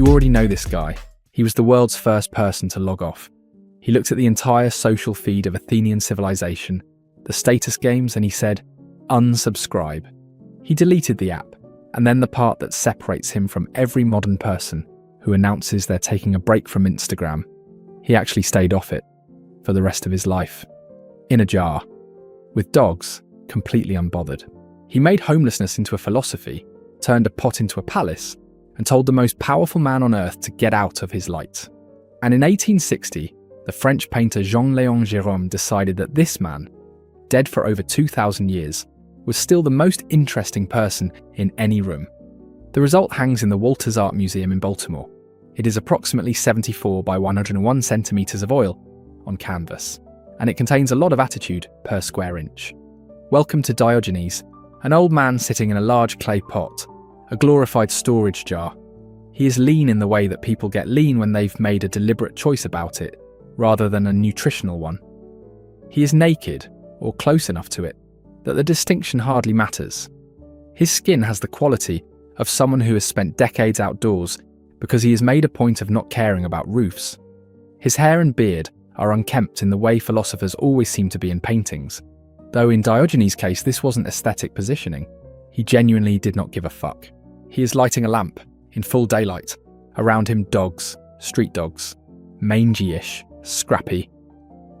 You already know this guy. He was the world's first person to log off. He looked at the entire social feed of Athenian civilization, the status games, and he said, unsubscribe. He deleted the app, and then the part that separates him from every modern person who announces they're taking a break from Instagram. He actually stayed off it for the rest of his life, in a jar, with dogs, completely unbothered. He made homelessness into a philosophy, turned a pot into a palace, and told the most powerful man on earth to get out of his light. And in 1860, the French painter Jean-Léon Gerome decided that this man, dead for over 2,000 years, was still the most interesting person in any room. The result hangs in the Walters Art Museum in Baltimore. It is approximately 74 by 101 centimeters of oil on canvas, and it contains a lot of attitude per square inch. Welcome to Diogenes, an old man sitting in a large clay pot, a glorified storage jar. He is lean in the way that people get lean when they've made a deliberate choice about it, rather than a nutritional one. He is naked, or close enough to it, that the distinction hardly matters. His skin has the quality of someone who has spent decades outdoors because he has made a point of not caring about roofs. His hair and beard are unkempt in the way philosophers always seem to be in paintings, though in Diogenes' case this wasn't aesthetic positioning. He genuinely did not give a fuck. He is lighting a lamp, in full daylight. Around him dogs, street dogs, mangy-ish, scrappy,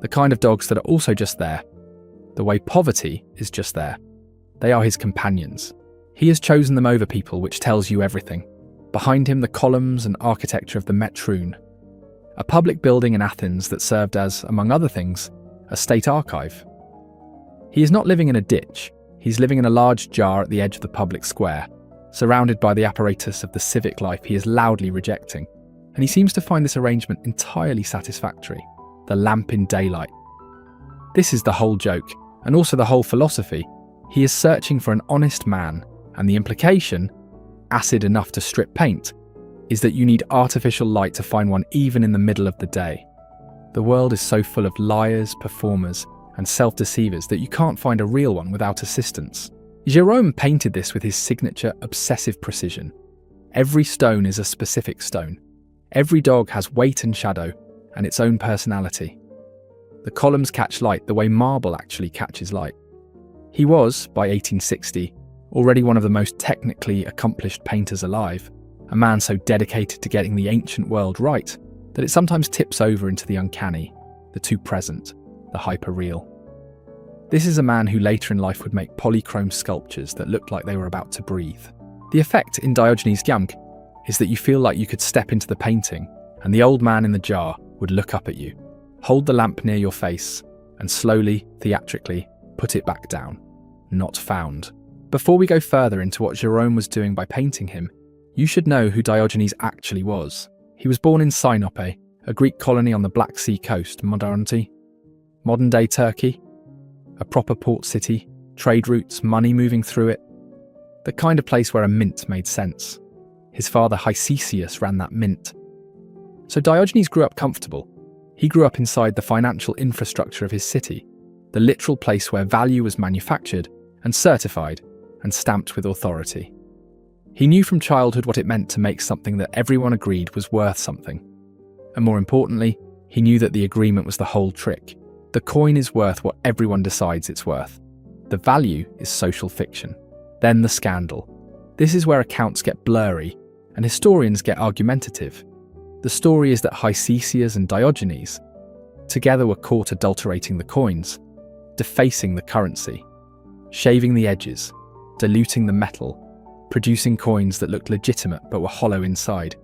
the kind of dogs that are also just there, the way poverty is just there. They are his companions. He has chosen them over people, which tells you everything. Behind him, the columns and architecture of the Metroon, a public building in Athens that served as, among other things, a state archive. He is not living in a ditch. He's living in a large jar at the edge of the public square, surrounded by the apparatus of the civic life he is loudly rejecting. And he seems to find this arrangement entirely satisfactory. The lamp in daylight. This is the whole joke, and also the whole philosophy. He is searching for an honest man, and the implication, acid enough to strip paint, is that you need artificial light to find one even in the middle of the day. The world is so full of liars, performers, and self-deceivers that you can't find a real one without assistance. Gerome painted this with his signature obsessive precision. Every stone is a specific stone. Every dog has weight and shadow, and its own personality. The columns catch light the way marble actually catches light. He was, by 1860, already one of the most technically accomplished painters alive, a man so dedicated to getting the ancient world right that it sometimes tips over into the uncanny, the too present, the hyper-real. This is a man who later in life would make polychrome sculptures that looked like they were about to breathe. The effect in Diogenes' Gyamk is that you feel like you could step into the painting and the old man in the jar would look up at you, hold the lamp near your face, and slowly, theatrically, put it back down. Not found. Before we go further into what Gerome was doing by painting him, you should know who Diogenes actually was. He was born in Cynic, a Greek colony on the Black Sea coast, modern day Turkey, a proper port city, trade routes, money moving through it, the kind of place where a mint made sense. His father Hicesius ran that mint. So Diogenes grew up comfortable. He grew up inside the financial infrastructure of his city, the literal place where value was manufactured and certified and stamped with authority. He knew from childhood what it meant to make something that everyone agreed was worth something. And more importantly, he knew that the agreement was the whole trick. The coin is worth what everyone decides it's worth. The value is social fiction. Then the scandal. This is where accounts get blurry and historians get argumentative. The story is that Hicesius and Diogenes together were caught adulterating the coins, defacing the currency, shaving the edges, diluting the metal, producing coins that looked legitimate but were hollow inside.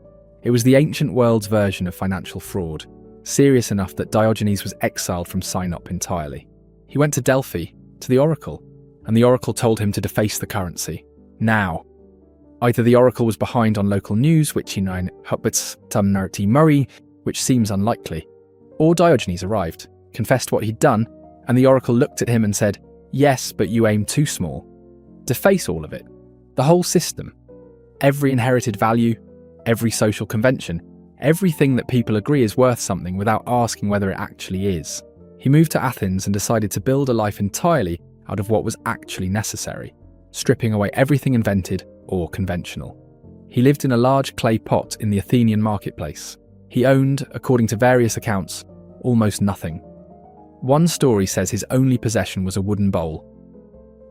It was the ancient world's version of financial fraud, serious enough that Diogenes was exiled from Cynic entirely. He went to Delphi, to the Oracle, and the Oracle told him to deface the currency. Now. Either the Oracle was behind on local news, which seems unlikely, or Diogenes arrived, confessed what he'd done, and the Oracle looked at him and said, "Yes, but you aim too small. Deface all of it. The whole system. Every inherited value, every social convention, everything that people agree is worth something without asking whether it actually is." He moved to Athens and decided to build a life entirely out of what was actually necessary, stripping away everything invented or conventional. He lived in a large clay pot in the Athenian marketplace. He owned, according to various accounts, almost nothing. One story says his only possession was a wooden bowl.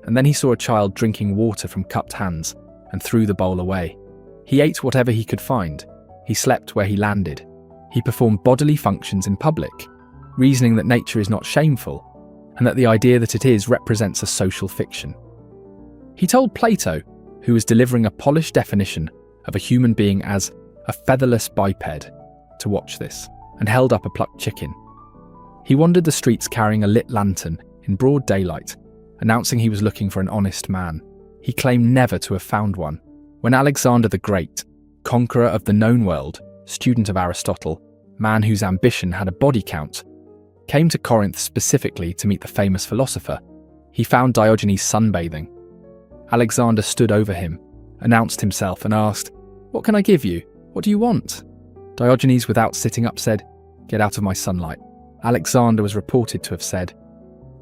And then he saw a child drinking water from cupped hands and threw the bowl away. He ate whatever he could find. He slept where he landed. He performed bodily functions in public, reasoning that nature is not shameful, and that the idea that it is represents a social fiction. He told Plato, who was delivering a polished definition of a human being as a featherless biped, to watch this, and held up a plucked chicken. He wandered the streets carrying a lit lantern in broad daylight, announcing he was looking for an honest man. He claimed never to have found one. When Alexander the Great, conqueror of the known world, student of Aristotle, man whose ambition had a body count, came to Corinth specifically to meet the famous philosopher, he found Diogenes sunbathing. Alexander stood over him, announced himself and asked, "What can I give you? What do you want?" Diogenes, without sitting up, said, "Get out of my sunlight." Alexander was reported to have said,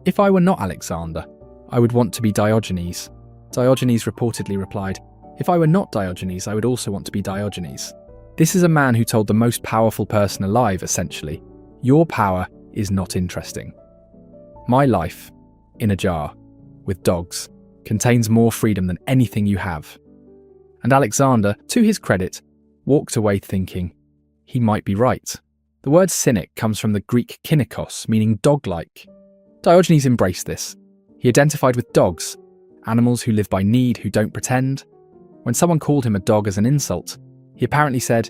"If I were not Alexander, I would want to be Diogenes." Diogenes reportedly replied, "If I were not Diogenes, I would also want to be Diogenes." This is a man who told the most powerful person alive, essentially, "Your power is not interesting. My life, in a jar, with dogs, contains more freedom than anything you have." And Alexander, to his credit, walked away thinking, he might be right. The word cynic comes from the Greek kynikos, meaning dog-like. Diogenes embraced this. He identified with dogs, animals who live by need, who don't pretend. When someone called him a dog as an insult, he apparently said,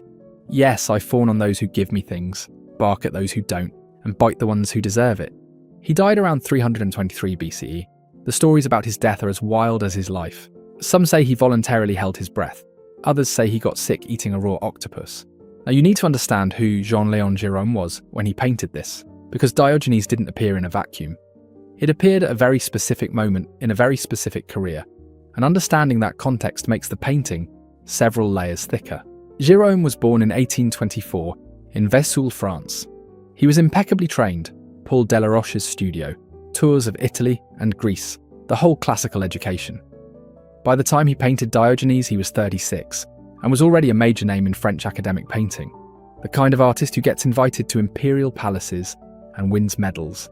"Yes, I fawn on those who give me things, bark at those who don't, and bite the ones who deserve it." He died around 323 BCE. The stories about his death are as wild as his life. Some say he voluntarily held his breath. Others say he got sick eating a raw octopus. Now you need to understand who Jean-Léon Gerome was when he painted this, because Diogenes didn't appear in a vacuum. It appeared at a very specific moment in a very specific career, and understanding that context makes the painting several layers thicker. Gerome was born in 1824 in Vesoul, France. He was impeccably trained, Paul Delaroche's studio, tours of Italy and Greece, the whole classical education. By the time he painted Diogenes, he was 36, and was already a major name in French academic painting, the kind of artist who gets invited to imperial palaces and wins medals,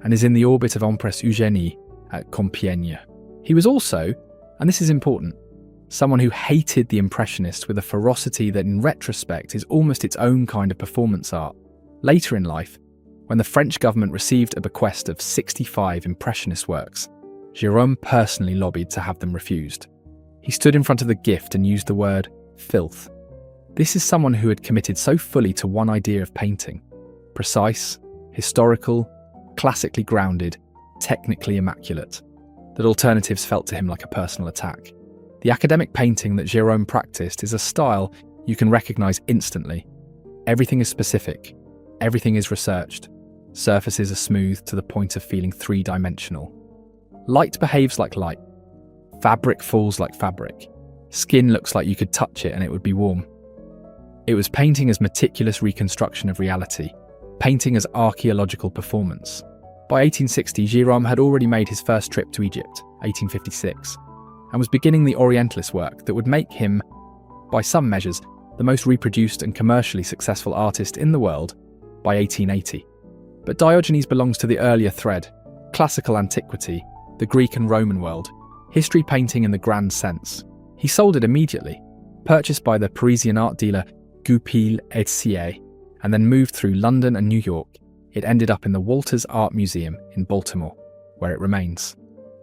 and is in the orbit of Empress Eugénie at Compiègne. He was also, and this is important, someone who hated the Impressionists with a ferocity that in retrospect is almost its own kind of performance art. Later in life, when the French government received a bequest of 65 Impressionist works, Gerome personally lobbied to have them refused. He stood in front of the gift and used the word filth. This is someone who had committed so fully to one idea of painting: precise, historical, classically grounded, technically immaculate, that alternatives felt to him like a personal attack. The academic painting that Gerome practiced is a style you can recognise instantly. Everything is specific, everything is researched, surfaces are smooth to the point of feeling three-dimensional. Light behaves like light, fabric falls like fabric, skin looks like you could touch it and it would be warm. It was painting as meticulous reconstruction of reality, painting as archaeological performance. By 1860, Gerome had already made his first trip to Egypt, 1856, and was beginning the Orientalist work that would make him, by some measures, the most reproduced and commercially successful artist in the world by 1880. But Diogenes belongs to the earlier thread, classical antiquity, the Greek and Roman world, history painting in the grand sense. He sold it immediately, purchased by the Parisian art dealer Goupil et Cie, and then moved through London and New York. It ended up in the Walters Art Museum in Baltimore, where it remains.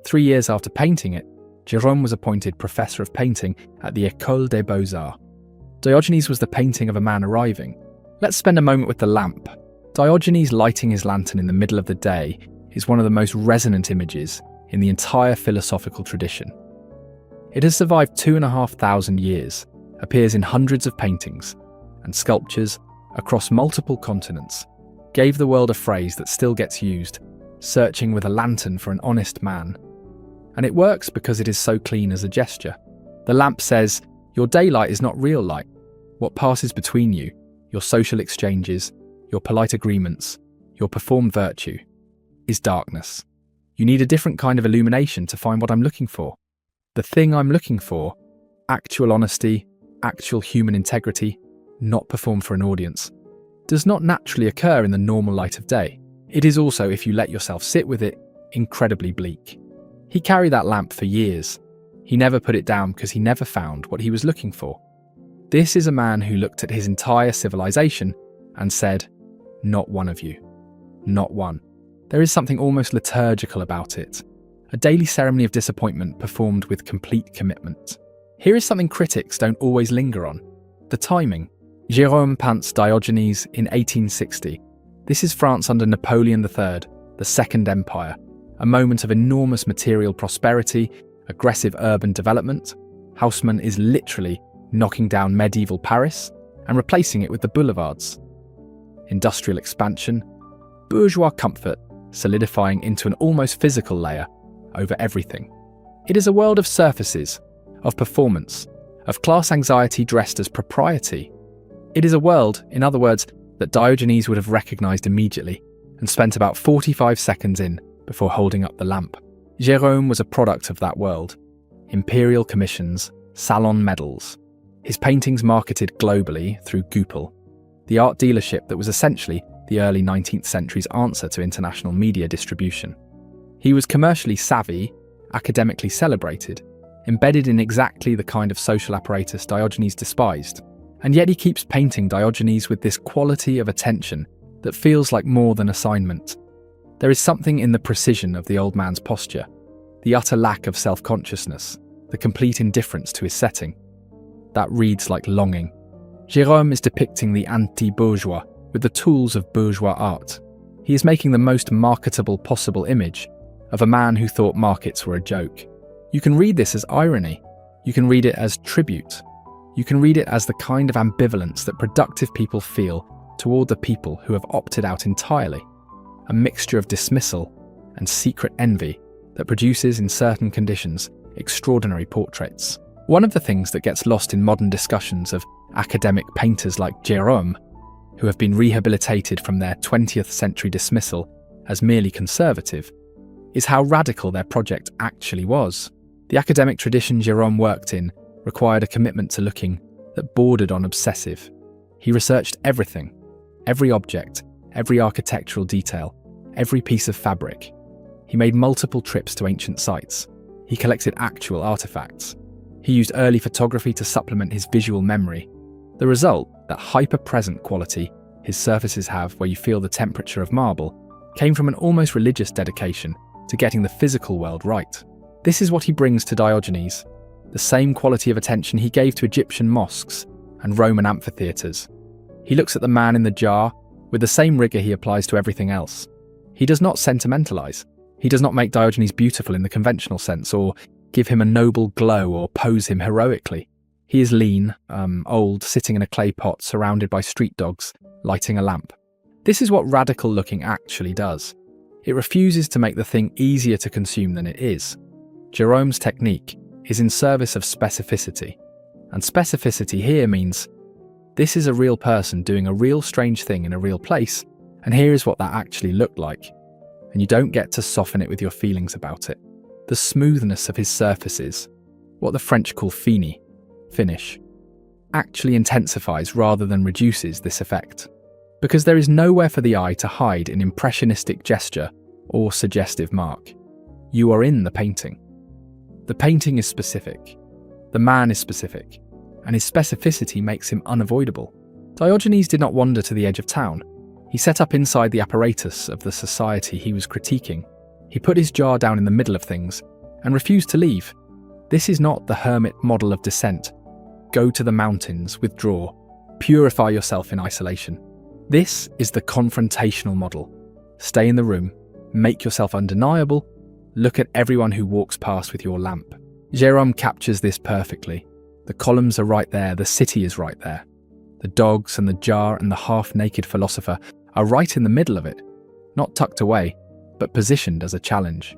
3 years after painting it, Gerome was appointed professor of painting at the Ecole des Beaux-Arts. Diogenes was the painting of a man arriving. Let's spend a moment with the lamp. Diogenes lighting his lantern in the middle of the day is one of the most resonant images in the entire philosophical tradition. It has survived 2,500 years, appears in hundreds of paintings and sculptures across multiple continents, gave the world a phrase that still gets used, searching with a lantern for an honest man. And it works because it is so clean as a gesture. The lamp says, your daylight is not real light. What passes between you, your social exchanges, your polite agreements, your performed virtue, is darkness. You need a different kind of illumination to find what I'm looking for. The thing I'm looking for, actual honesty, actual human integrity, not performed for an audience, does not naturally occur in the normal light of day. It is also, if you let yourself sit with it, incredibly bleak. He carried that lamp for years. He never put it down because he never found what he was looking for. This is a man who looked at his entire civilization and said, "Not one of you. Not one." There is something almost liturgical about it, a daily ceremony of disappointment performed with complete commitment. Here is something critics don't always linger on: the timing. Gerome paints Diogenes in 1860. This is France under Napoleon III, the Second Empire, a moment of enormous material prosperity, aggressive urban development. Haussmann is literally knocking down medieval Paris and replacing it with the boulevards. Industrial expansion, bourgeois comfort solidifying into an almost physical layer over everything. It is a world of surfaces, of performance, of class anxiety dressed as propriety. It is a world, in other words, that Diogenes would have recognised immediately and spent about 45 seconds in before holding up the lamp. Gerome was a product of that world. Imperial commissions, salon medals. His paintings marketed globally through Ecole, the art dealership that was essentially the early 19th century's answer to international media distribution. He was commercially savvy, academically celebrated, embedded in exactly the kind of social apparatus Diogenes despised. And yet he keeps painting Diogenes with this quality of attention that feels like more than assignment. There is something in the precision of the old man's posture, the utter lack of self-consciousness, the complete indifference to his setting. That reads like longing. Gerome is depicting the anti-bourgeois with the tools of bourgeois art. He is making the most marketable possible image of a man who thought markets were a joke. You can read this as irony. You can read it as tribute. You can read it as the kind of ambivalence that productive people feel toward the people who have opted out entirely. A mixture of dismissal and secret envy that produces, in certain conditions, extraordinary portraits. One of the things that gets lost in modern discussions of academic painters like Gerome, who have been rehabilitated from their 20th century dismissal as merely conservative, is how radical their project actually was. The academic tradition Gerome worked in required a commitment to looking that bordered on obsessive. He researched everything, every object, every architectural detail, every piece of fabric. He made multiple trips to ancient sites. He collected actual artifacts. He used early photography to supplement his visual memory. The result, that hyper-present quality his surfaces have where you feel the temperature of marble, came from an almost religious dedication to getting the physical world right. This is what he brings to Diogenes, the same quality of attention he gave to Egyptian mosques and Roman amphitheatres. He looks at the man in the jar with the same rigour he applies to everything else. He does not sentimentalise. He does not make Diogenes beautiful in the conventional sense, or give him a noble glow or pose him heroically. He is lean, old, sitting in a clay pot surrounded by street dogs, lighting a lamp. This is what radical looking actually does. It refuses to make the thing easier to consume than it is. Jerome's technique is in service of specificity. And specificity here means this is a real person doing a real strange thing in a real place, and here is what that actually looked like. And you don't get to soften it with your feelings about it. The smoothness of his surfaces, what the French call finish, actually intensifies rather than reduces this effect. Because there is nowhere for the eye to hide an impressionistic gesture or suggestive mark. You are in the painting. The painting is specific. The man is specific. And his specificity makes him unavoidable. Diogenes did not wander to the edge of town. He set up inside the apparatus of the society he was critiquing. He put his jar down in the middle of things and refused to leave. This is not the hermit model of descent. Go to the mountains, withdraw, purify yourself in isolation. This is the confrontational model. Stay in the room, make yourself undeniable, look at everyone who walks past with your lamp. Gerome captures this perfectly. The columns are right there, the city is right there. The dogs and the jar and the half-naked philosopher are right in the middle of it, not tucked away, but positioned as a challenge.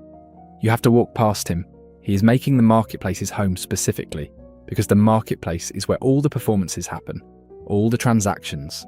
You have to walk past him. He is making the marketplace his home specifically, because the marketplace is where all the performances happen, all the transactions,